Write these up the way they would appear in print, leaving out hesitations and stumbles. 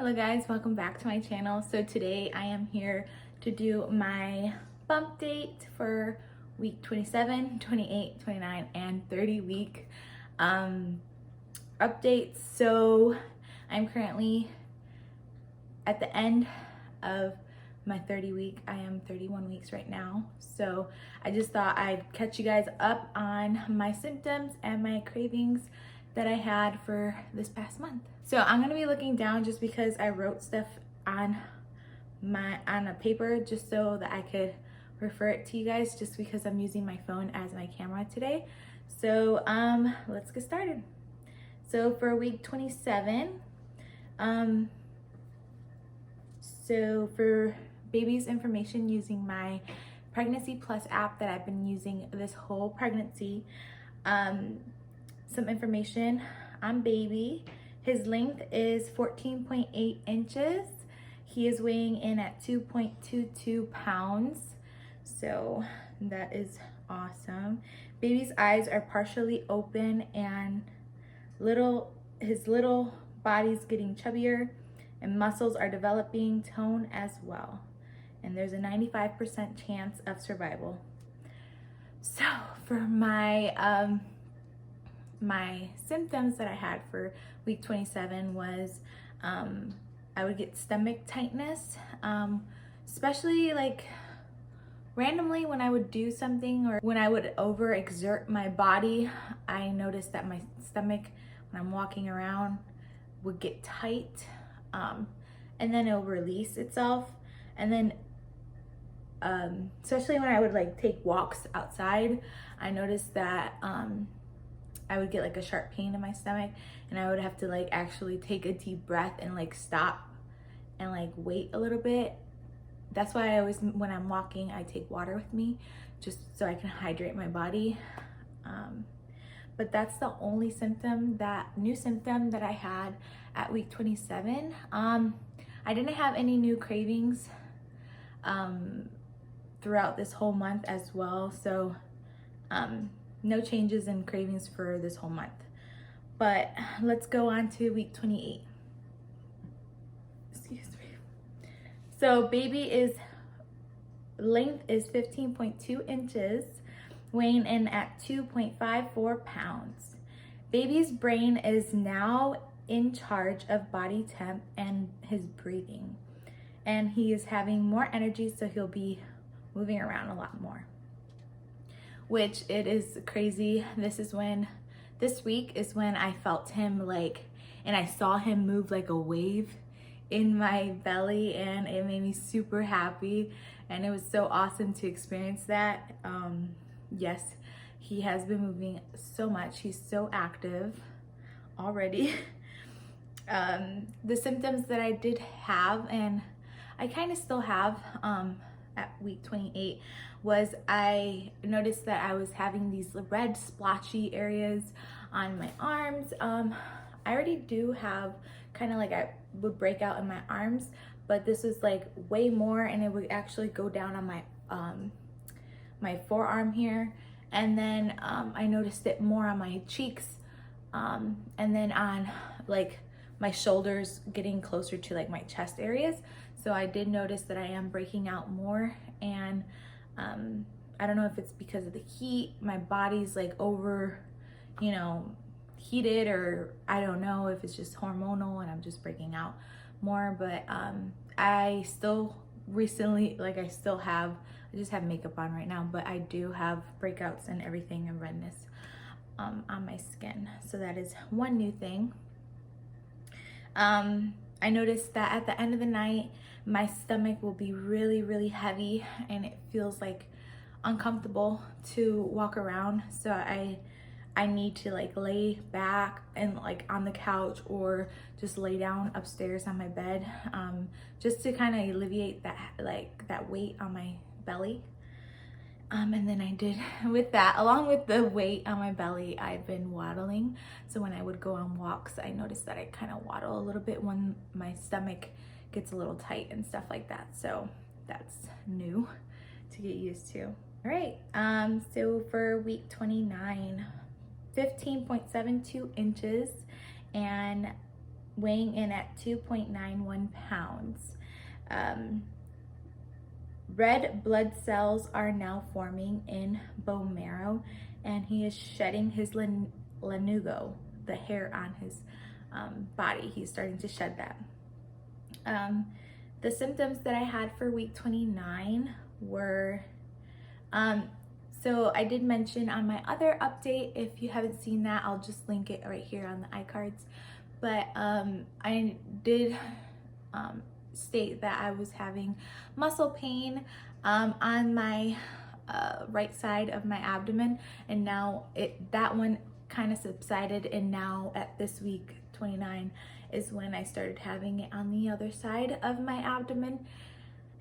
Hello guys, welcome back to my channel. So today I am here to do my bump date for week 27, 28, 29, and 30 week updates. So I'm currently at the end of my 30 week. I am 31 weeks right now. So I just thought I'd catch you guys up on my symptoms and my cravings that I had for this past month. So I'm gonna be looking down just because I wrote stuff on a paper just so that I could refer it to you guys, just because I'm using my phone as my camera today. So let's get started. So for week 27, so for baby's information, using my Pregnancy Plus app that I've been using this whole pregnancy, some information on baby. His length is 14.8 inches. He is weighing in at 2.22 pounds. So that is awesome. Baby's eyes are partially open and his little body's getting chubbier and muscles are developing tone as well. And there's a 95% chance of survival. So for my my symptoms that I had for week 27 was I would get stomach tightness, especially like randomly when I would do something or when I would overexert my body. I noticed that my stomach, when I'm walking around, would get tight, and then it'll release itself. And then especially when I would like take walks outside, I noticed that I would get like a sharp pain in my stomach, and I would have to like actually take a deep breath and like stop and like wait a little bit. That's why I always, when I'm walking, I take water with me just so I can hydrate my body. But that's the only new symptom that I had at week 27. I didn't have any new cravings throughout this whole month as well. So no changes in cravings for this whole month. But let's go on to week 28. Excuse me. So baby length is 15.2 inches, weighing in at 2.54 pounds. Baby's brain is now in charge of body temp and his breathing. And he is having more energy, so he'll be moving around a lot more, which it is crazy. This week is when I felt him and I saw him move like a wave in my belly, and it made me super happy, and it was so awesome to experience that. Yes, he has been moving so much. He's so active already. The symptoms that I did have, and I kind of still have at week 28, was I noticed that I was having these red splotchy areas on my arms. I already do have kind of like, I would break out in my arms, but this was like way more, and it would actually go down on my my forearm here, and then I noticed it more on my cheeks, and then on like my shoulders, getting closer to like my chest areas. So I did notice that I am breaking out more, and I don't know if it's because of the heat, my body's like over, heated, or I don't know if it's just hormonal and I'm just breaking out more. But I still recently, I just have makeup on right now, but I do have breakouts and everything, and redness on my skin. So that is one new thing. I noticed that at the end of the night, my stomach will be really, really heavy, and it feels like uncomfortable to walk around. So I need to like lay back and like on the couch, or just lay down upstairs on my bed, just to kind of alleviate that weight on my belly. And then I did, with that, along with the weight on my belly, I've been waddling. So when I would go on walks, I noticed that I kind of waddle a little bit when my stomach gets a little tight and stuff like that. So that's new to get used to. All right, so for week 29, 15.72 inches, and weighing in at 2.91 pounds. Red blood cells are now forming in bone marrow, and he is shedding his lanugo, the hair on his body. He's starting to shed that. The symptoms that I had for week 29 were, so I did mention on my other update, if you haven't seen that, I'll just link it right here on the iCards. But I did state that I was having muscle pain on my right side of my abdomen, and now that one kind of subsided, and now at this week 29 is when I started having it on the other side of my abdomen,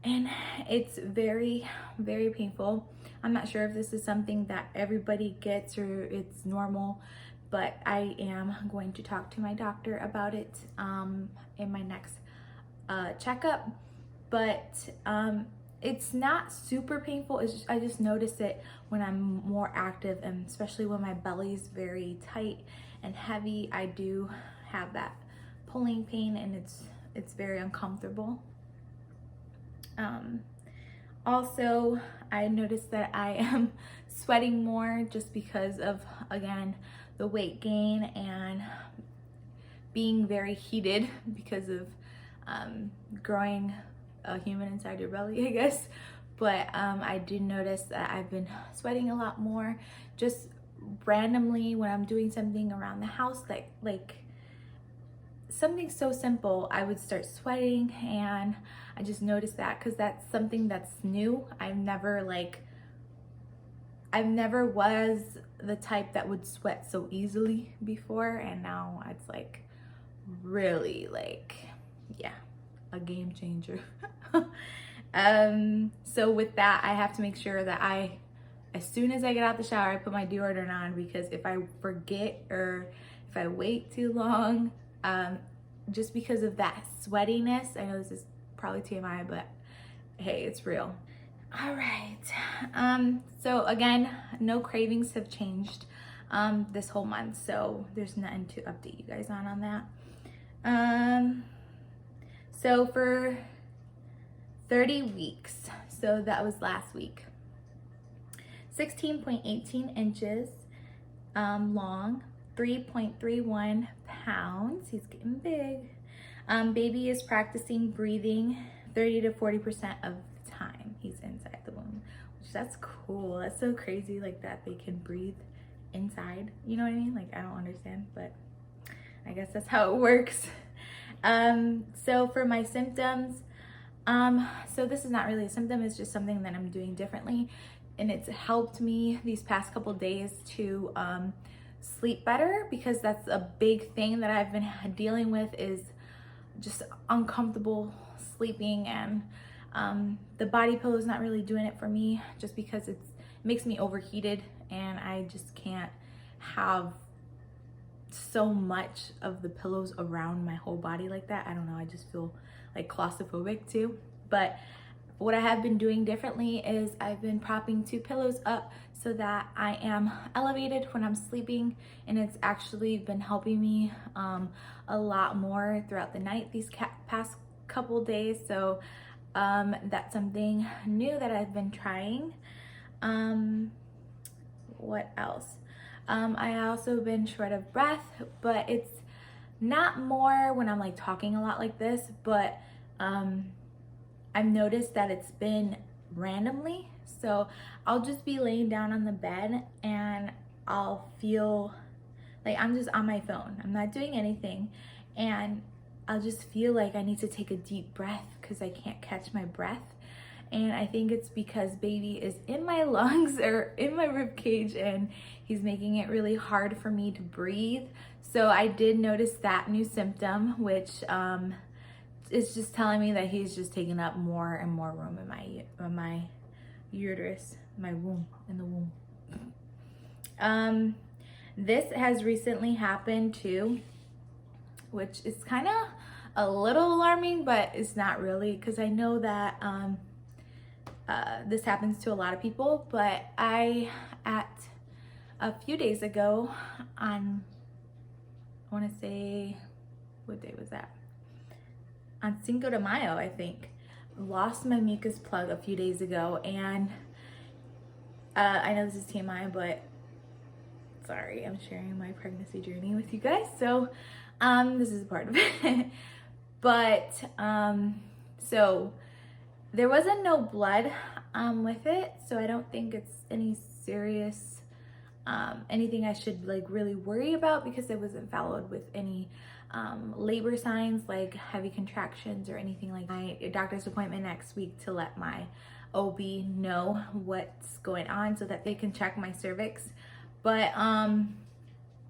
and it's very, very painful. I'm not sure if this is something that everybody gets or it's normal, but I am going to talk to my doctor about it in my next checkup. But it's not super painful. I just notice it when I'm more active, and especially when my belly is very tight and heavy. I do have that pulling pain, and it's very uncomfortable. Also, I noticed that I am sweating more just because of, again, the weight gain and being very heated because of growing a human inside your belly, I guess. But I did notice that I've been sweating a lot more just randomly when I'm doing something around the house, like something so simple. I would start sweating, and I just noticed that because that's something that's new. I've never was the type that would sweat so easily before, and now it's like really yeah, a game changer. So with that, I have to make sure that as soon as I get out the shower, I put my deodorant on, because if I forget or if I wait too long, just because of that sweatiness, I know this is probably TMI, but hey, it's real. All right, so again, no cravings have changed this whole month, so there's nothing to update you guys on that. So for 30 weeks, so that was last week, 16.18 inches long, 3.31 pounds. He's getting big. Baby is practicing breathing 30 to 40% of the time he's inside the womb, which that's cool. That's so crazy, like that they can breathe inside. You know what I mean? Like, I don't understand, but I guess that's how it works. So for my symptoms, so this is not really a symptom, it's just something that I'm doing differently, and it's helped me these past couple days to sleep better, because that's a big thing that I've been dealing with, is just uncomfortable sleeping, and the body pillow is not really doing it for me, just because it makes me overheated, and I just can't have so much of the pillows around my whole body like that. I don't know, I just feel like claustrophobic too. But what I have been doing differently is I've been propping 2 pillows up so that I am elevated when I'm sleeping, and it's actually been helping me a lot more throughout the night these past couple days. So that's something new that I've been trying. What else? I also been short of breath, but it's not more when I'm like talking a lot like this, but I've noticed that it's been randomly. So I'll just be laying down on the bed, and I'll feel like I'm just on my phone. I'm not doing anything, and I'll just feel like I need to take a deep breath because I can't catch my breath. And I think it's because baby is in my lungs or in my rib cage, and he's making it really hard for me to breathe. So I did notice that new symptom, which is just telling me that he's just taking up more and more room in my uterus, my womb, in the womb. This has recently happened too, which is kind of a little alarming, but it's not really, because I know that this happens to a lot of people. But at a few days ago, on, I want to say, what day was that? On Cinco de Mayo, I think. Lost my mucus plug a few days ago, and I know this is TMI, but sorry, I'm sharing my pregnancy journey with you guys, so this is part of it. But so there wasn't no blood with it, so I don't think it's any serious anything I should like really worry about, because it wasn't followed with any labor signs like heavy contractions or anything like that. My doctor's appointment next week to let my OB know what's going on so that they can check my cervix. But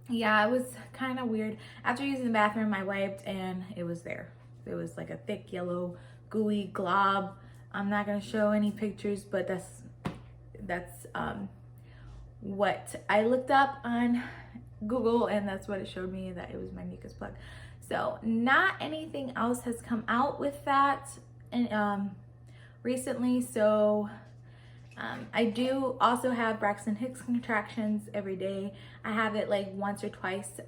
yeah, it was kind of weird. After using the bathroom, I wiped and it was there. It was like a thick yellow gooey glob. I'm not gonna show any pictures, but that's what I looked up on Google, and that's what it showed me, that it was my mucus plug. So not anything else has come out with that and recently. So I do also have Braxton Hicks contractions every day. I have it like once or twice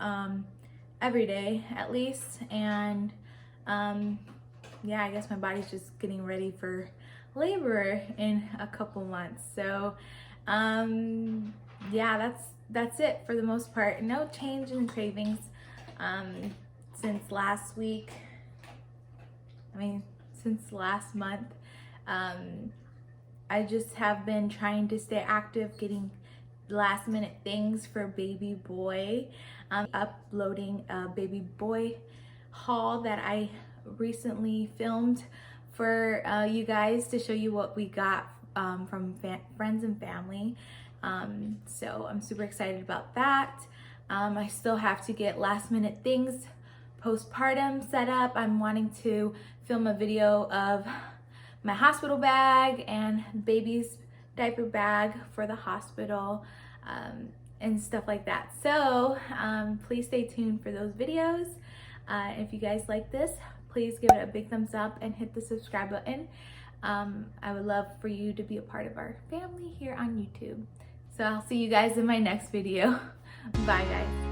every day at least. And yeah, I guess my body's just getting ready for labor in a couple months. So yeah, that's it for the most part. No change in cravings since last week. Since last month. I just have been trying to stay active, getting last minute things for baby boy. I'm uploading a baby boy haul that I recently filmed for you guys to show you what we got from friends and family. So I'm super excited about that. I still have to get last minute things postpartum set up. I'm wanting to film a video of my hospital bag and baby's diaper bag for the hospital and stuff like that. So please stay tuned for those videos. If you guys like this, please give it a big thumbs up and hit the subscribe button. I would love for you to be a part of our family here on YouTube. So I'll see you guys in my next video. Bye guys.